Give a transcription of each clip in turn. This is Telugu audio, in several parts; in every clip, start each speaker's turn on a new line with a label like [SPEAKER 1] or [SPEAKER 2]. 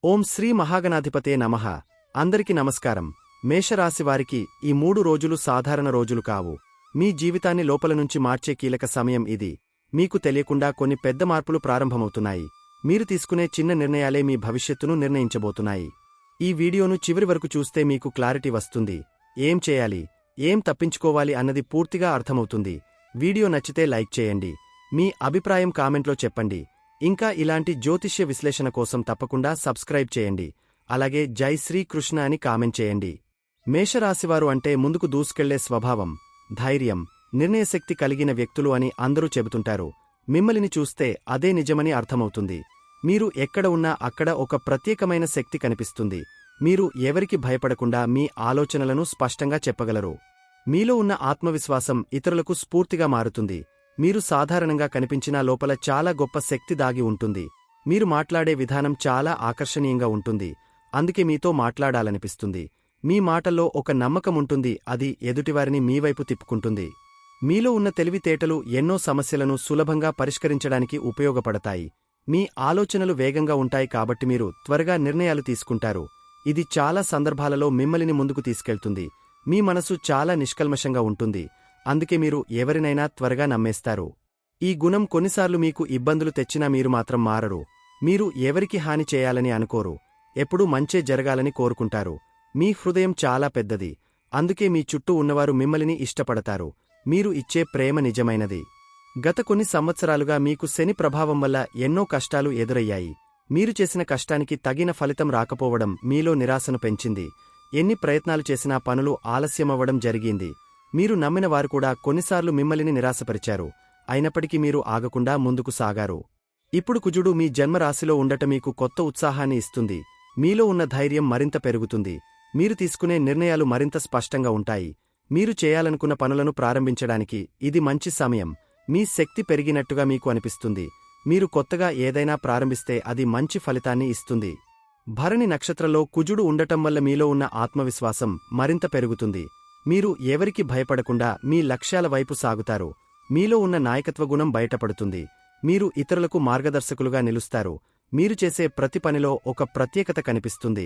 [SPEAKER 1] ఓం శ్రీ మహాగణాధిపతే నమః. అందరికి నమస్కారం. మేషరాశివారికి ఈ 3 రోజులు సాధారణ రోజులు కావు. మీ జీవితాన్ని లోపల నుంచి మార్చే కీలక సమయం ఇది. మీకు తెలియకుండా కొన్ని పెద్ద మార్పులు ప్రారంభమవుతున్నాయి. మీరు తీసుకునే చిన్న నిర్ణయాలే మీ భవిష్యత్తును నిర్ణయించబోతున్నాయి. ఈ వీడియోను చివరి వరకు చూస్తే మీకు క్లారిటీ వస్తుంది. ఏం చేయాలి, ఏం తప్పించుకోవాలి అన్నది పూర్తిగా అర్థమవుతుంది. వీడియో నచ్చితే లైక్ చేయండి. మీ అభిప్రాయం కామెంట్లో చెప్పండి. ఇంకా ఇలాంటి జ్యోతిష్య విశ్లేషణ కోసం తప్పకుండా సబ్స్క్రైబ్ చేయండి. అలాగే జై శ్రీకృష్ణ అని కామెంట్ చేయండి. మేషరాశివారు అంటే ముందుకు దూసుకెళ్లే స్వభావం, ధైర్యం, నిర్ణయశక్తి కలిగిన వ్యక్తులు అని అందరూ చెబుతుంటారు. మిమ్మల్ని చూస్తే అదే నిజమని అర్థమవుతుంది. మీరు ఎక్కడ ఉన్నా అక్కడ ఒక ప్రత్యేకమైన శక్తి కనిపిస్తుంది. మీరు ఎవరికి భయపడకుండా మీ ఆలోచనలను స్పష్టంగా చెప్పగలరు. మీలో ఉన్న ఆత్మవిశ్వాసం ఇతరులకు స్ఫూర్తిగా మారుతుంది. మీరు సాధారణంగా కనిపించినా లోపల చాలా గొప్ప శక్తి దాగి ఉంటుంది. మీరు మాట్లాడే విధానం చాలా ఆకర్షణీయంగా ఉంటుంది. అందుకే మీతో మాట్లాడాలనిపిస్తుంది. మీ మాటల్లో ఒక నమ్మకముంటుంది, అది ఎదుటివారిని మీవైపు తిప్పుకుంటుంది. మీలో ఉన్న తెలివితేటలు ఎన్నో సమస్యలను సులభంగా పరిష్కరించడానికి ఉపయోగపడతాయి. మీ ఆలోచనలు వేగంగా ఉంటాయి కాబట్టి మీరు త్వరగా నిర్ణయాలు తీసుకుంటారు. ఇది చాలా సందర్భాలలో మిమ్మల్ని ముందుకు తీసుకెళ్తుంది. మీ మనసు చాలా నిష్కల్మషంగా ఉంటుంది. అందుకే మీరు ఎవరినైనా త్వరగా నమ్మేస్తారు. ఈ గుణం కొన్నిసార్లు మీకు ఇబ్బందులు తెచ్చినా మీరు మాత్రం మారరు. మీరు ఎవరికి హాని చేయాలని అనుకోరు. ఎప్పుడూ మంచే జరగాలని కోరుకుంటారు. మీ హృదయం చాలా పెద్దది. అందుకే మీ చుట్టూ ఉన్నవారు మిమ్మల్ని ఇష్టపడతారు. మీరు ఇచ్చే ప్రేమ నిజమైనది. గత కొన్ని సంవత్సరాలుగా మీకు శని ప్రభావం వల్ల ఎన్నో కష్టాలు ఎదురయ్యాయి. మీరు చేసిన కష్టానికి తగిన ఫలితం రాకపోవడం మీలో నిరాశను పెంచింది. ఎన్ని ప్రయత్నాలు చేసినా పనులు ఆలస్యమవ్వడం జరిగింది. మీరు నమ్మిన వారు కూడా కొన్నిసార్లు మిమ్మల్ని నిరాశపరిచారు. అయినప్పటికీ మీరు ఆగకుండా ముందుకు సాగారు. ఇప్పుడు కుజుడు మీ జన్మరాశిలో ఉండటం మీకు కొత్త ఉత్సాహాన్ని ఇస్తుంది. మీలో ఉన్న ధైర్యం మరింత పెరుగుతుంది. మీరు తీసుకునే నిర్ణయాలు మరింత స్పష్టంగా ఉంటాయి. మీరు చేయాలనుకున్న పనులను ప్రారంభించడానికి ఇది మంచి సమయం. మీ శక్తి పెరిగినట్టుగా మీకు అనిపిస్తుంది. మీరు కొత్తగా ఏదైనా ప్రారంభిస్తే అది మంచి ఫలితాన్ని ఇస్తుంది. భరణి నక్షత్రంలో కుజుడు ఉండటం వల్ల మీలో ఉన్న ఆత్మవిశ్వాసం మరింత పెరుగుతుంది. మీరు ఎవరికి భయపడకుండా మీ లక్ష్యాల వైపు సాగుతారు. మీలో ఉన్న నాయకత్వ గుణం బయటపడుతుంది. మీరు ఇతరులకు మార్గదర్శకులుగా నిలుస్తారు. మీరు చేసే ప్రతి పనిలో ఒక ప్రత్యేకత కనిపిస్తుంది.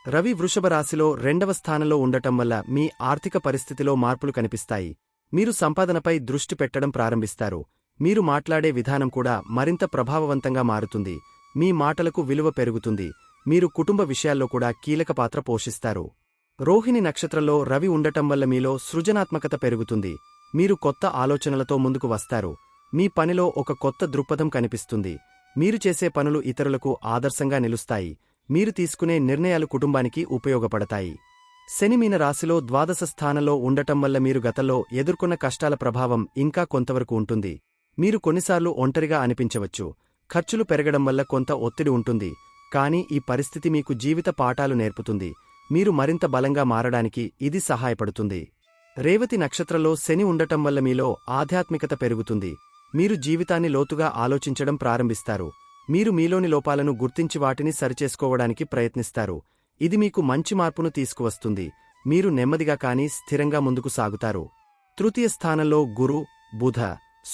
[SPEAKER 1] రవి వృషభ రాశిలో 2వ స్థానంలో ఉండటం వల్ల మీ ఆర్థిక పరిస్థితిలో మార్పులు కనిపిస్తాయి. మీరు సంపాదనపై దృష్టి పెట్టడం ప్రారంభిస్తారు. మీరు మాట్లాడే విధానం కూడా మరింత ప్రభావవంతంగా మారుతుంది. మీ మాటలకు విలువ పెరుగుతుంది. మీరు కుటుంబ విషయాల్లో కూడా కీలక పాత్ర పోషిస్తారు. రోహిణి నక్షత్రంలో రవి ఉండటం వల్ల మీలో సృజనాత్మకత పెరుగుతుంది. మీరు కొత్త ఆలోచనలతో ముందుకు వస్తారు. మీ పనిలో ఒక కొత్త దృక్పథం కనిపిస్తుంది. మీరు చేసే పనులు ఇతరులకు ఆదర్శంగా నిలుస్తాయి. మీరు తీసుకునే నిర్ణయాలు కుటుంబానికి ఉపయోగపడతాయి. శని మీన రాశిలో 12వ స్థానంలో ఉండటం వల్ల మీరు గతంలో ఎదుర్కొన్న కష్టాల ప్రభావం ఇంకా కొంతవరకు ఉంటుంది. మీరు కొన్నిసార్లు ఒంటరిగా అనిపించవచ్చు. ఖర్చులు పెరగడం వల్ల కొంత ఒత్తిడి ఉంటుంది. కానీ ఈ పరిస్థితి మీకు జీవిత పాఠాలు నేర్పుతుంది. మీరు మరింత బలంగా మారడానికి ఇది సహాయపడుతుంది. రేవతి నక్షత్రంలో శని ఉండటం వల్ల మీలో ఆధ్యాత్మికత పెరుగుతుంది. మీరు జీవితాన్ని లోతుగా ఆలోచించడం ప్రారంభిస్తారు. మీరు మీలోని లోపాలను గుర్తించి వాటిని సరిచేసుకోవడానికి ప్రయత్నిస్తారు. ఇది మీకు మంచి మార్పును తీసుకువస్తుంది. మీరు నెమ్మదిగా కానీ స్థిరంగా ముందుకు సాగుతారు. తృతీయ స్థానంలో గురు, బుధ,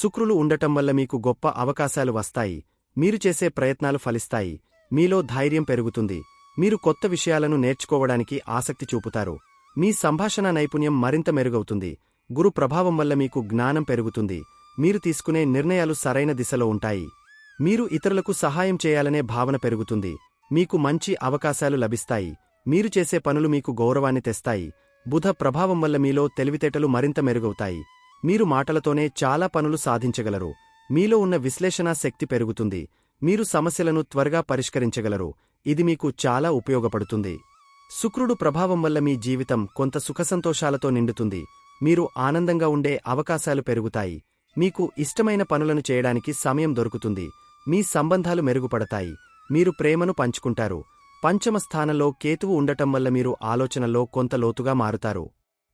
[SPEAKER 1] శుక్రులు ఉండటం వల్ల మీకు గొప్ప అవకాశాలు వస్తాయి. మీరు చేసే ప్రయత్నాలు ఫలిస్తాయి. మీలో ధైర్యం పెరుగుతుంది. మీరు కొత్త విషయాలను నేర్చుకోవడానికి ఆసక్తి చూపుతారు. మీ సంభాషణ నైపుణ్యం మరింత మెరుగవుతుంది. గురు ప్రభావం వల్ల మీకు జ్ఞానం పెరుగుతుంది. మీరు తీసుకునే నిర్ణయాలు సరైన దిశలో ఉంటాయి. మీరు ఇతరులకు సహాయం చేయాలనే భావన పెరుగుతుంది. మీకు మంచి అవకాశాలు లభిస్తాయి. మీరు చేసే పనులు మీకు గౌరవాన్ని తెస్తాయి. బుధ ప్రభావం వల్ల మీలో తెలివితేటలు మరింత మెరుగవుతాయి. మీరు మాటలతోనే చాలా పనులు సాధించగలరు. మీలో ఉన్న విశ్లేషణా శక్తి పెరుగుతుంది. మీరు సమస్యలను త్వరగా పరిష్కరించగలరు. ఇది మీకు చాలా ఉపయోగపడుతుంది. శుక్రుడు ప్రభావం వల్ల మీ జీవితం కొంత సుఖసంతోషాలతో నిండుతుంది. మీరు ఆనందంగా ఉండే అవకాశాలు పెరుగుతాయి. మీకు ఇష్టమైన పనులను చేయడానికి సమయం దొరుకుతుంది. మీ సంబంధాలు మెరుగుపడతాయి. మీరు ప్రేమను పంచుకుంటారు. పంచమ స్థానంలో కేతువు ఉండటం వల్ల మీరు ఆలోచనల్లో కొంత లోతుగా మారుతారు.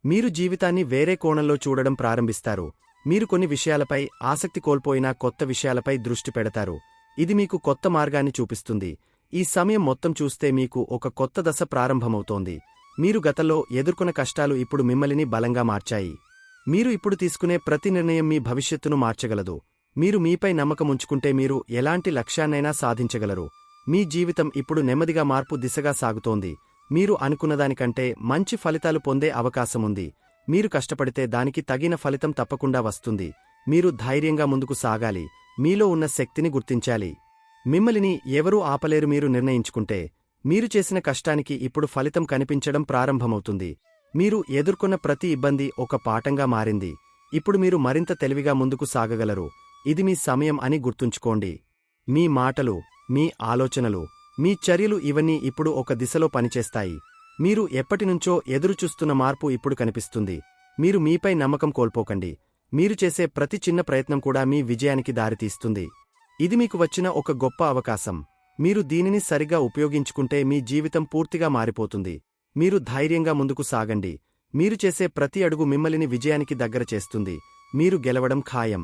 [SPEAKER 1] మీరు జీవితాన్ని వేరే కోణంలో చూడడం ప్రారంభిస్తారు. మీరు కొన్ని విషయాలపై ఆసక్తి కోల్పోయినా కొత్త విషయాలపై దృష్టి పెడతారు. ఇది మీకు కొత్త మార్గాన్ని చూపిస్తుంది. ఈ సమయం మొత్తం చూస్తే మీకు ఒక కొత్త దశ ప్రారంభమవుతోంది. మీరు గతంలో ఎదుర్కొన్న కష్టాలు ఇప్పుడు మిమ్మల్ని బలంగా మార్చాయి. మీరు ఇప్పుడు తీసుకునే ప్రతి నిర్ణయం మీ భవిష్యత్తును మార్చగలదు. మీరు మీపై నమ్మకముంచుకుంటే మీరు ఎలాంటి లక్ష్యాన్నైనా సాధించగలరు. మీ జీవితం ఇప్పుడు నెమ్మదిగా మార్పు దిశగా సాగుతోంది. మీరు అనుకున్నదానికంటే మంచి ఫలితాలు పొందే అవకాశముంది. మీరు కష్టపడితే దానికి తగిన ఫలితం తప్పకుండా వస్తుంది. మీరు ధైర్యంగా ముందుకు సాగాలి. మీలో ఉన్న శక్తిని గుర్తించాలి. మిమ్మల్ని ఎవరూ ఆపలేరు. మీరు నిర్ణయించుకుంటే మీరు చేసిన కష్టానికి ఇప్పుడు ఫలితం కనిపించడం ప్రారంభమవుతుంది. మీరు ఎదుర్కొన్న ప్రతి ఇబ్బంది ఒక పాఠంగా మారింది. ఇప్పుడు మీరు మరింత తెలివిగా ముందుకు సాగగలరు. ఇది మీ సమయం అని గుర్తుంచుకోండి. మీ మాటలు, మీ ఆలోచనలు, మీ చర్యలు ఇవన్నీ ఇప్పుడు ఒక దిశలో పనిచేస్తాయి. మీరు ఎప్పటినుంచో ఎదురుచూస్తున్న మార్పు ఇప్పుడు కనిపిస్తుంది. మీరు మీపై నమ్మకం కోల్పోకండి. మీరు చేసే ప్రతి చిన్న ప్రయత్నం కూడా మీ విజయానికి దారితీస్తుంది. ఇది మీకు వచ్చిన ఒక గొప్ప అవకాశం. మీరు దీనిని సరిగ్గా ఉపయోగించుకుంటే మీ జీవితం పూర్తిగా మారిపోతుంది. మీరు ధైర్యంగా ముందుకు సాగండి. మీరు చేసే ప్రతి అడుగు మిమ్మల్ని విజయానికి దగ్గర చేస్తుంది. మీరు గెలవడం ఖాయం.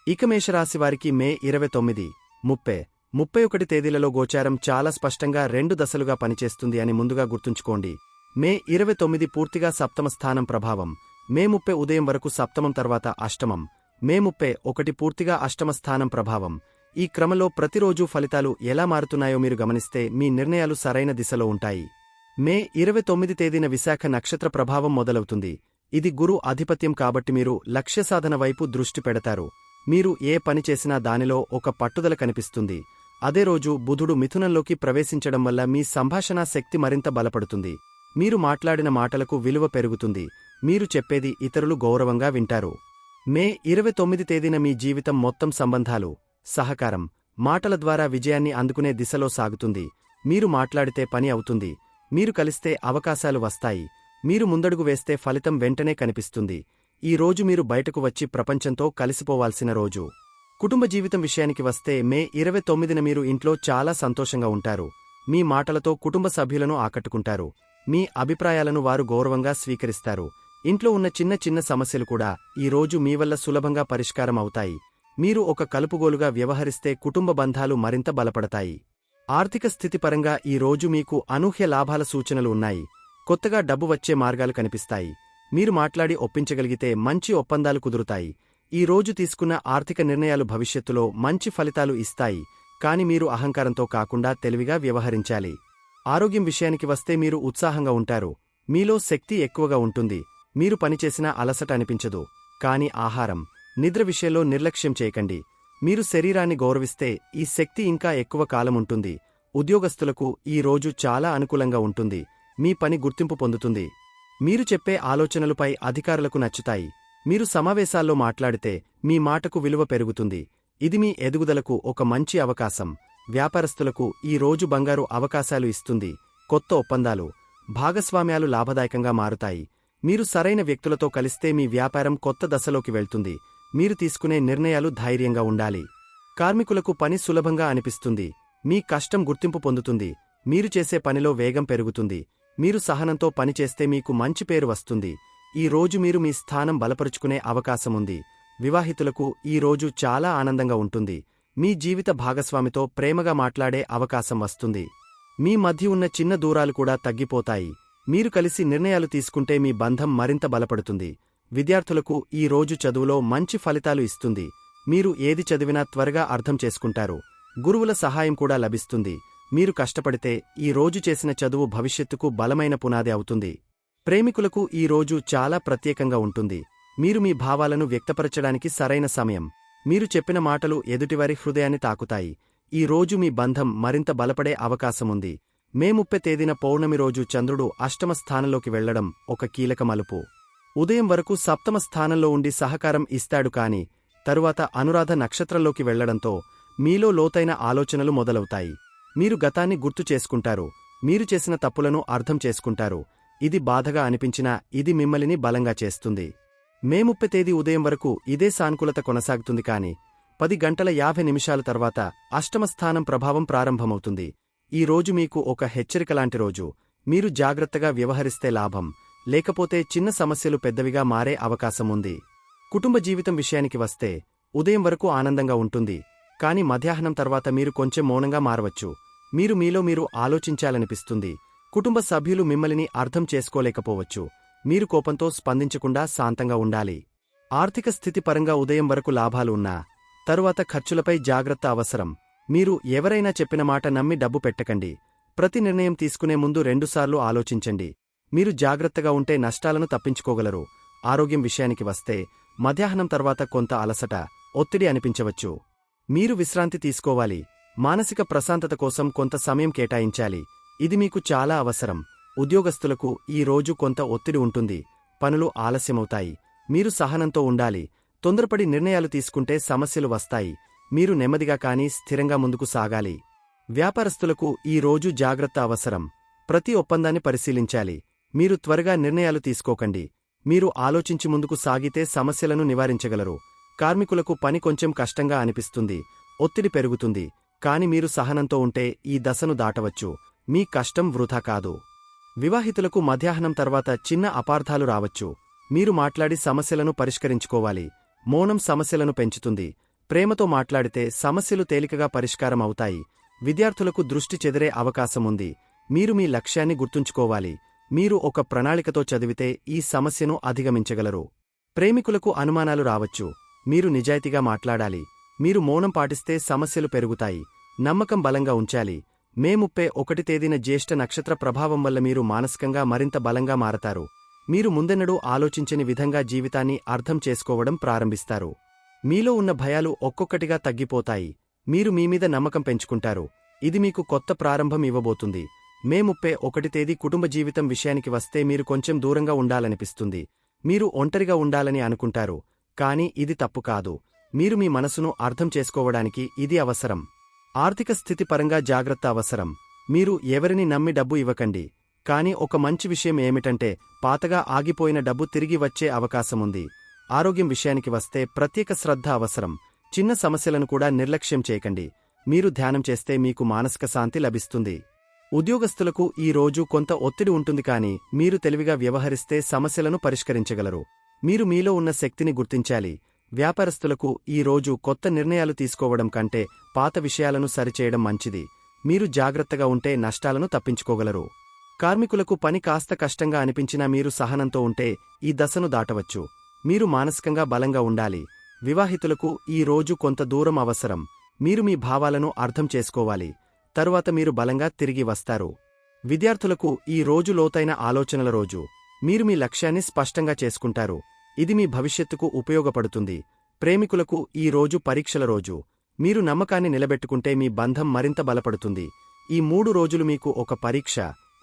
[SPEAKER 1] ఇక మేషరాశివారికి మే 29, 30, 31 తేదీలలో గోచారం చాలా స్పష్టంగా 2 దశలుగా పనిచేస్తుంది అని ముందుగా గుర్తుంచుకోండి. మే 29 పూర్తిగా సప్తమ స్థానం ప్రభావం. మే 30 ఉదయం వరకు సప్తమం తర్వాత అష్టమం. మే 31 పూర్తిగా అష్టమ స్థానం ప్రభావం. ఈ క్రమంలో ప్రతిరోజూ ఫలితాలు ఎలా మారుతున్నాయో మీరు గమనిస్తే మీ నిర్ణయాలు సరైన దిశలో ఉంటాయి. మే 29 తేదీన విశాఖ నక్షత్ర ప్రభావం మొదలవుతుంది. ఇది గురు ఆధిపత్యం కాబట్టి మీరు లక్ష్యసాధన వైపు దృష్టి పెడతారు. మీరు ఏ పని చేసినా దానిలో ఒక పట్టుదల కనిపిస్తుంది. అదే రోజు బుధుడు మిథునంలోకి ప్రవేశించడం వల్ల మీ సంభాషణా శక్తి మరింత బలపడుతుంది. మీరు మాట్లాడిన మాటలకు విలువ పెరుగుతుంది. మీరు చెప్పేది ఇతరులు గౌరవంగా వింటారు. మే 29 తేదీన మీ జీవితం మొత్తం సంబంధాలు, సహకారం, మాటల ద్వారా విజయాన్ని అందుకునే దిశలో సాగుతుంది. మీరు మాట్లాడితే పని అవుతుంది. మీరు కలిస్తే అవకాశాలు వస్తాయి. మీరు ముందడుగు వేస్తే ఫలితం వెంటనే కనిపిస్తుంది. ఈ రోజు మీరు బయటకు వచ్చి ప్రపంచంతో కలిసిపోవాల్సిన రోజు. కుటుంబ జీవితం విషయానికి వస్తే మే 29న మీరు ఇంట్లో చాలా సంతోషంగా ఉంటారు. మీ మాటలతో కుటుంబ సభ్యులను ఆకట్టుకుంటారు. మీ అభిప్రాయాలను వారు గౌరవంగా స్వీకరిస్తారు. ఇంట్లో ఉన్న చిన్న చిన్న సమస్యలు కూడా ఈ రోజు మీ వల్ల సులభంగా పరిష్కారం అవుతాయి. మీరు ఒక కలుపుగోలుగా వ్యవహరిస్తే కుటుంబ బంధాలు మరింత బలపడతాయి. ఆర్థిక స్థితిపరంగా ఈ రోజు మీకు అనూహ్య లాభాల సూచనలు ఉన్నాయి. కొత్తగా డబ్బు వచ్చే మార్గాలు కనిపిస్తాయి. మీరు మాట్లాడి ఒప్పించగలిగితే మంచి ఒప్పందాలు కుదురుతాయి. ఈ రోజు తీసుకున్న ఆర్థిక నిర్ణయాలు భవిష్యత్తులో మంచి ఫలితాలు ఇస్తాయి. కాని మీరు అహంకారంతో కాకుండా తెలివిగా వ్యవహరించాలి. ఆరోగ్యం విషయానికి వస్తే మీరు ఉత్సాహంగా ఉంటారు. మీలో శక్తి ఎక్కువగా ఉంటుంది. మీరు పనిచేసినా అలసట అనిపించదు. కాని ఆహారం, నిద్ర విషయంలో నిర్లక్ష్యం చేయకండి. మీరు శరీరాన్ని గౌరవిస్తే ఈ శక్తి ఇంకా ఎక్కువ కాలముంటుంది. ఉద్యోగస్తులకు ఈ రోజు చాలా అనుకూలంగా ఉంటుంది. మీ పని గుర్తింపు పొందుతుంది. మీరు చెప్పే ఆలోచనలపై అధికారులకు నచ్చుతాయి. మీరు సమావేశాల్లో మాట్లాడితే మీ మాటకు విలువ పెరుగుతుంది. ఇది మీ ఎదుగుదలకు ఒక మంచి అవకాశం. వ్యాపారస్తులకు ఈ రోజు బంగారు అవకాశాలు ఇస్తుంది. కొత్త ఒప్పందాలు, భాగస్వామ్యాలు లాభదాయకంగా మారుతాయి. మీరు సరైన వ్యక్తులతో కలిస్తే మీ వ్యాపారం కొత్త దశలోకి వెళ్తుంది. మీరు తీసుకునే నిర్ణయాలు ధైర్యంగా ఉండాలి. కార్మికులకు పని సులభంగా అనిపిస్తుంది. మీ కష్టం గుర్తింపు పొందుతుంది. మీరు చేసే పనిలో వేగం పెరుగుతుంది. మీరు సహనంతో పనిచేస్తే మీకు మంచి పేరు వస్తుంది. ఈ రోజు మీరు మీ స్థానం బలపరుచుకునే అవకాశముంది. వివాహితులకు ఈ రోజు చాలా ఆనందంగా ఉంటుంది. మీ జీవిత భాగస్వామితో ప్రేమగా మాట్లాడే అవకాశం వస్తుంది. మీ మధ్య ఉన్న చిన్న దూరాలు కూడా తగ్గిపోతాయి. మీరు కలిసి నిర్ణయాలు తీసుకుంటే మీ బంధం మరింత బలపడుతుంది. విద్యార్థులకు ఈ రోజు చదువులో మంచి ఫలితాలు ఇస్తుంది. మీరు ఏది చదివినా త్వరగా అర్థం చేసుకుంటారు. గురువుల సహాయం కూడా లభిస్తుంది. మీరు కష్టపడితే ఈ రోజు చేసిన చదువు భవిష్యత్తుకు బలమైన పునాది అవుతుంది. ప్రేమికులకు ఈ రోజు చాలా ప్రత్యేకంగా ఉంటుంది. మీరు మీ భావాలను వ్యక్తపరచడానికి సరైన సమయం. మీరు చెప్పిన మాటలు ఎదుటివారి హృదయాన్ని తాకుతాయి. ఈ రోజు మీ బంధం మరింత బలపడే అవకాశముంది. మే 30 తేదీన పౌర్ణమి రోజు చంద్రుడు అష్టమ స్థానంలోకి వెళ్లడం ఒక కీలక మలుపు. ఉదయం వరకు సప్తమ స్థానంలో ఉండి సహకారం ఇస్తాడు కాని తరువాత అనురాధ నక్షత్రంలోకి వెళ్లడంతో మీలో లోతైన ఆలోచనలు మొదలవుతాయి. మీరు గతాన్ని గుర్తు చేసుకుంటారు. మీరు చేసిన తప్పులను అర్థం చేసుకుంటారు. ఇది బాధగా అనిపించినా ఇది మిమ్మల్ని బలంగా చేస్తుంది. మే 30 తేదీ ఉదయం వరకు ఇదే సానుకూలత కొనసాగుతుంది కాని 10:50 తర్వాత అష్టమ స్థానం ప్రభావం ప్రారంభమవుతుంది. ఈ రోజు మీకు ఒక హెచ్చరికలాంటి రోజు. మీరు జాగ్రత్తగా వ్యవహరిస్తే లాభం, లేకపోతే చిన్న సమస్యలు పెద్దవిగా మారే అవకాశముంది. కుటుంబ జీవితం విషయానికి వస్తే ఉదయం వరకు ఆనందంగా ఉంటుంది. కాని మధ్యాహ్నం తర్వాత మీరు కొంచెం మౌనంగా మారవచ్చు. మీలో మీరు ఆలోచించాలనిపిస్తుంది. కుటుంబ సభ్యులు మిమ్మల్ని అర్థం చేసుకోలేకపోవచ్చు. మీరు కోపంతో స్పందించకుండా శాంతంగా ఉండాలి. ఆర్థిక స్థితి పరంగా ఉదయం వరకు లాభాలు ఉన్నా తరువాత ఖర్చులపై జాగ్రత్త అవసరం. మీరు ఎవరైనా చెప్పిన మాట నమ్మి డబ్బు పెట్టకండి. ప్రతి నిర్ణయం తీసుకునే ముందు రెండుసార్లు ఆలోచించండి. మీరు జాగ్రత్తగా ఉంటే నష్టాలను తప్పించుకోగలరు. ఆరోగ్యం విషయానికి వస్తే మధ్యాహ్నం తర్వాత కొంత అలసట, ఒత్తిడి అనిపించవచ్చు. మీరు విశ్రాంతి తీసుకోవాలి. మానసిక ప్రశాంతత కోసం కొంత సమయం కేటాయించాలి. ఇది మీకు చాలా అవసరం. ఉద్యోగస్తులకు ఈ రోజు కొంత ఒత్తిడి ఉంటుంది. పనులు ఆలస్యమవుతాయి. మీరు సహనంతో ఉండాలి. తొందరపడి నిర్ణయాలు తీసుకుంటే సమస్యలు వస్తాయి. మీరు నెమ్మదిగా కానీ స్థిరంగా ముందుకు సాగాలి. వ్యాపారస్తులకు ఈ రోజు జాగ్రత్త అవసరం. ప్రతి ఒప్పందాన్ని పరిశీలించాలి. మీరు త్వరగా నిర్ణయాలు తీసుకోకండి. మీరు ఆలోచించి ముందుకు సాగితే సమస్యలను నివారించగలరు. కార్మికులకు పని కొంచెం కష్టంగా అనిపిస్తుంది. ఒత్తిడి పెరుగుతుంది. కాని మీరు సహనంతో ఉంటే ఈ దశను దాటవచ్చు. మీ కష్టం వృథా కాదు. వివాహితులకు మధ్యాహ్నం తర్వాత చిన్న అపార్థాలు రావచ్చు. మీరు మాట్లాడి సమస్యలను పరిష్కరించుకోవాలి. మౌనం సమస్యలను పెంచుతుంది. ప్రేమతో మాట్లాడితే సమస్యలు తేలికగా పరిష్కారం అవుతాయి. విద్యార్థులకు దృష్టి చెదిరే అవకాశముంది. మీరు మీ లక్ష్యాన్ని గుర్తుంచుకోవాలి. మీరు ఒక ప్రణాళికతో చదివితే ఈ సమస్యను అధిగమించగలరు. ప్రేమికులకు అనుమానాలు రావచ్చు. మీరు నిజాయితీగా మాట్లాడాలి. మీరు మౌనం పాటిస్తే సమస్యలు పెరుగుతాయి. నమ్మకం బలంగా ఉంచాలి. మే 31 తేదీన జ్యేష్ఠ నక్షత్ర ప్రభావం వల్ల మీరు మానసికంగా మరింత బలంగా మారతారు. మీరు ముందెన్నడూ ఆలోచించని విధంగా జీవితాన్ని అర్థం చేసుకోవడం ప్రారంభిస్తారు. మీలో ఉన్న భయాలు ఒక్కొక్కటిగా తగ్గిపోతాయి. మీరు మీమీద నమ్మకం పెంచుకుంటారు. ఇది మీకు కొత్త ప్రారంభం ఇవ్వబోతుంది. మే 31 తేదీ కుటుంబ జీవితం విషయానికి వస్తే మీరు కొంచెం దూరంగా ఉండాలనిపిస్తుంది. మీరు ఒంటరిగా ఉండాలని అనుకుంటారు. కాని ఇది తప్పు కాదు. మీరు మీ మనసును అర్థం చేసుకోవడానికి ఇది అవసరం. ఆర్థిక స్థితి పరంగా జాగ్రత్త అవసరం. మీరు ఎవరిని నమ్మి డబ్బు ఇవ్వకండి. కాని ఒక మంచి విషయం ఏమిటంటే పాతగా ఆగిపోయిన డబ్బు తిరిగి వచ్చే అవకాశముంది. ఆరోగ్యం విషయానికి వస్తే ప్రత్యేక శ్రద్ధ అవసరం. చిన్న సమస్యలను కూడా నిర్లక్ష్యం చేయకండి. మీరు ధ్యానం చేస్తే మీకు మానసిక శాంతి లభిస్తుంది. ఉద్యోగస్తులకు ఈ రోజు కొంత ఒత్తిడి ఉంటుంది. కాని మీరు తెలివిగా వ్యవహరిస్తే సమస్యలను పరిష్కరించగలరు. మీరు మీలో ఉన్న శక్తిని గుర్తించాలి. వ్యాపారస్తులకు ఈ రోజు కొత్త నిర్ణయాలు తీసుకోవడం కంటే పాత విషయాలను సరిచేయడం మంచిది. మీరు జాగ్రత్తగా ఉంటే నష్టాలను తప్పించుకోగలరు. కార్మికులకు పని కాస్త కష్టంగా అనిపించినా మీరు సహనంతో ఉంటే ఈ దశను దాటవచ్చు. మీరు మానసికంగా బలంగా ఉండాలి. వివాహితులకు ఈ రోజు కొంత దూరం అవసరం. మీరు మీ భావాలను అర్థం చేసుకోవాలి. తరువాత మీరు బలంగా తిరిగి వస్తారు. విద్యార్థులకు ఈ రోజు లోతైన ఆలోచనల రోజు. మీరు మీ లక్ష్యాన్ని స్పష్టంగా చేసుకుంటారు. ఇది మీ భవిష్యత్తుకు ఉపయోగపడుతుంది. ప్రేమికులకు ఈ రోజు పరీక్షల రోజు. మీరు నమ్మకాన్ని నిలబెట్టుకుంటే మీ బంధం మరింత బలపడుతుంది. ఈ 3 రోజులు మీకు ఒక పరీక్ష,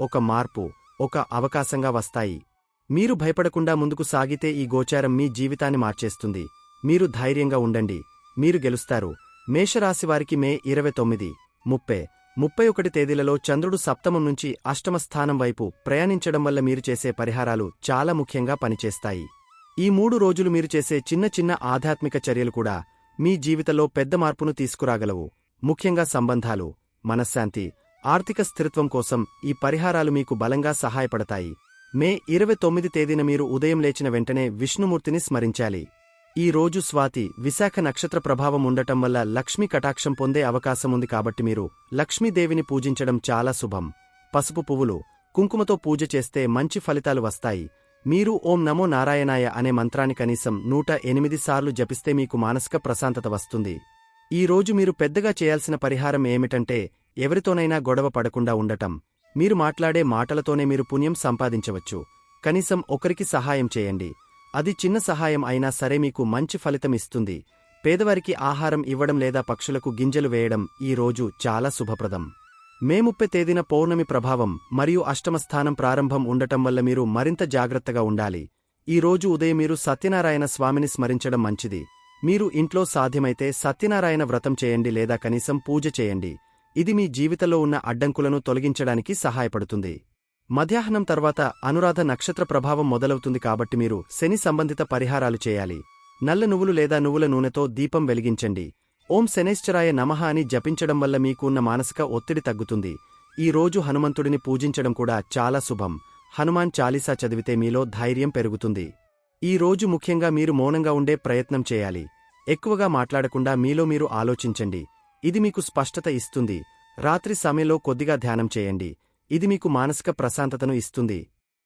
[SPEAKER 1] ఒక మార్పు, ఒక అవకాశంగా వస్తాయి. మీరు భయపడకుండా ముందుకు సాగితే ఈ గోచారం మీ జీవితాన్ని మార్చేస్తుంది. మీరు ధైర్యంగా ఉండండి. మీరు గెలుస్తారు. మేషరాశివారికి మే 29, 30, 31 తేదీలలో చంద్రుడు సప్తమం నుంచి అష్టమ స్థానం వైపు ప్రయాణించడం వల్ల మీరు చేసే పరిహారాలు చాలా ముఖ్యంగా పనిచేస్తాయి. ఈ 3 రోజులు మీరు చేసే చిన్న చిన్న ఆధ్యాత్మిక చర్యలు కూడా మీ జీవితంలో పెద్ద మార్పును తీసుకురాగలవు. ముఖ్యంగా సంబంధాలు, మనశ్శాంతి, ఆర్థిక స్థిరత్వం కోసం ఈ పరిహారాలు మీకు బలంగా సహాయపడతాయి. మే 29 తేదీన మీరు ఉదయం లేచిన వెంటనే విష్ణుమూర్తిని స్మరించాలి. ఈ రోజు స్వాతి, విశాఖ నక్షత్ర ప్రభావం ఉండటం వల్ల లక్ష్మీ కటాక్షం పొందే అవకాశముంది. కాబట్టి మీరు లక్ష్మీదేవిని పూజించడం చాలా శుభం. పసుపు పువ్వులు, కుంకుమతో పూజ చేస్తే మంచి ఫలితాలు వస్తాయి. మీరు ఓం నమో నారాయణాయ అనే మంత్రాన్ని కనీసం 108 సార్లు జపిస్తే మీకు మానసిక ప్రశాంతత వస్తుంది. ఈ రోజు మీరు పెద్దగా చేయాల్సిన పరిహారం ఏమిటంటే ఎవరితోనైనా గొడవ పడకుండా ఉండటం. మీరు మాట్లాడే మాటలతోనే మీరు పుణ్యం సంపాదించవచ్చు. కనీసం ఒకరికి సహాయం చేయండి. అది చిన్న సహాయం అయినా సరే మీకు మంచి ఫలితం ఇస్తుంది. పేదవారికి ఆహారం ఇవ్వడం లేదా పక్షులకు గింజలు వేయడం ఈ రోజు చాలా శుభప్రదం. మే 30 తేదీన పౌర్ణమి ప్రభావం మరియు అష్టమ స్థానం ప్రారంభం ఉండటం వల్ల మీరు మరింత జాగ్రత్తగా ఉండాలి. ఈ రోజు ఉదయం మీరు సత్యనారాయణ స్వామిని స్మరించడం మంచిది. మీరు ఇంట్లో సాధ్యమైతే సత్యనారాయణ వ్రతం చేయండి లేదా కనీసం పూజ చేయండి. ఇది మీ జీవితంలో ఉన్న అడ్డంకులను తొలగించడానికి సహాయపడుతుంది. మధ్యాహ్నం తర్వాత అనురాధ నక్షత్ర ప్రభావం మొదలవుతుంది. కాబట్టి మీరు శని సంబంధిత పరిహారాలు చేయాలి. నల్ల నువ్వులు లేదా నువ్వుల నూనెతో దీపం వెలిగించండి. ఓం శనేశ్వరాయ నమః అని జపించడం వల్ల మీకు ఉన్న మానసిక ఒత్తిడి తగ్గుతుంది. ఈ రోజు హనుమంతుడిని పూజించడం కూడా చాలా శుభం. హనుమాన్ చాలీసా చదివితే మీలో ధైర్యం పెరుగుతుంది. ఈ రోజు ముఖ్యంగా మీరు మౌనంగా ఉండే ప్రయత్నం చేయాలి. ఎక్కువగా మాట్లాడకుండా మీలో మీరు ఆలోచించండి. ఇది మీకు స్పష్టత ఇస్తుంది. రాత్రి సమయంలో కొద్దిగా ధ్యానం చేయండి. ఇది మీకు మానసిక ప్రశాంతతను ఇస్తుంది.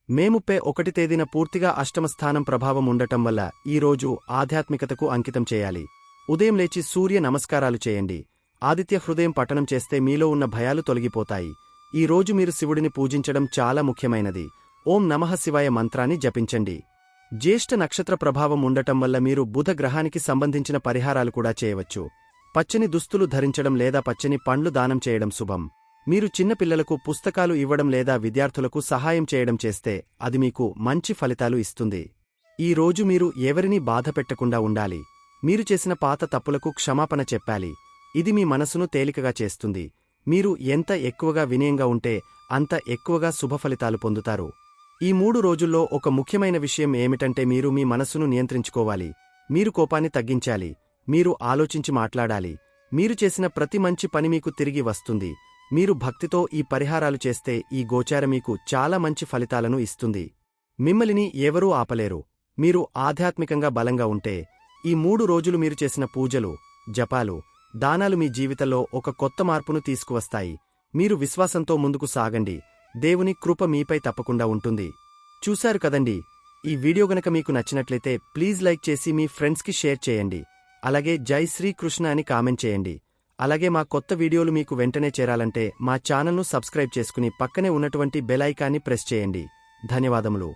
[SPEAKER 1] మే 31 తేదీన పూర్తిగా అష్టమ స్థానం ప్రభావం ఉండటం వల్ల ఈ రోజు ఆధ్యాత్మికతకు అంకితం చేయాలి. ఉదయం లేచి సూర్య నమస్కారాలు చేయండి. ఆదిత్య హృదయం పఠనం చేస్తే మీలో ఉన్న భయాలు తొలగిపోతాయి. ఈ రోజు మీరు శివుడిని పూజించడం చాలా ముఖ్యమైనది. ఓం నమః శివాయ మంత్రాన్ని జపించండి. జ్యేష్ఠ నక్షత్ర ప్రభావం ఉండటం వల్ల మీరు బుధ గ్రహానికి సంబంధించిన పరిహారాలు కూడా చేయవచ్చు. పచ్చని దుస్తులు ధరించడం లేదా పచ్చని పండ్లు దానం చేయడం శుభం. మీరు చిన్నపిల్లలకు పుస్తకాలు ఇవ్వడం లేదా విద్యార్థులకు సహాయం చేయడం చేస్తే అది మీకు మంచి ఫలితాలు ఇస్తుంది. ఈ రోజు మీరు ఎవరినీ బాధపెట్టకుండా ఉండాలి. మీరు చేసిన పాత తప్పులకు క్షమాపణ చెప్పాలి. ఇది మీ మనసును తేలికగా చేస్తుంది. మీరు ఎంత ఎక్కువగా వినయంగా ఉంటే అంత ఎక్కువగా శుభఫలితాలు పొందుతారు. ఈ 3 రోజుల్లో ఒక ముఖ్యమైన విషయం ఏమిటంటే మీరు మీ మనసును నియంత్రించుకోవాలి. మీరు కోపాన్ని తగ్గించాలి. మీరు ఆలోచించి మాట్లాడాలి. మీరు చేసిన ప్రతి మంచి పని మీకు తిరిగి వస్తుంది. మీరు భక్తితో ఈ పరిహారాలు చేస్తే ఈ గోచార మీకు చాలా మంచి ఫలితాలను ఇస్తుంది. మిమ్మల్ని ఎవరూ ఆపలేరు. మీరు ఆధ్యాత్మికంగా బలంగా ఉంటే ఈ 3 రోజులు మీరు చేసిన పూజలు, జపాలు, దానాలు మీ జీవితంలో ఒక కొత్త మార్పును తీసుకువస్తాయి. మీరు విశ్వాసంతో ముందుకు సాగండి. దేవుని కృప మీపై తప్పకుండా ఉంటుంది. చూశారు కదండి. ఈ వీడియో గనక మీకు నచ్చినట్లయితే ప్లీజ్ లైక్ చేసి మీ ఫ్రెండ్స్కి షేర్ చేయండి. అలాగే జై శ్రీకృష్ణ అని కామెంట్ చేయండి. అలాగే మా కొత్త వీడియోలు మీకు వెంటనే చేరాలంటే మా ఛానల్ను సబ్స్క్రైబ్ చేసుకుని పక్కనే ఉన్నటువంటి బెల్ ఐకాన్ని ప్రెస్ చేయండి. ధన్యవాదములు.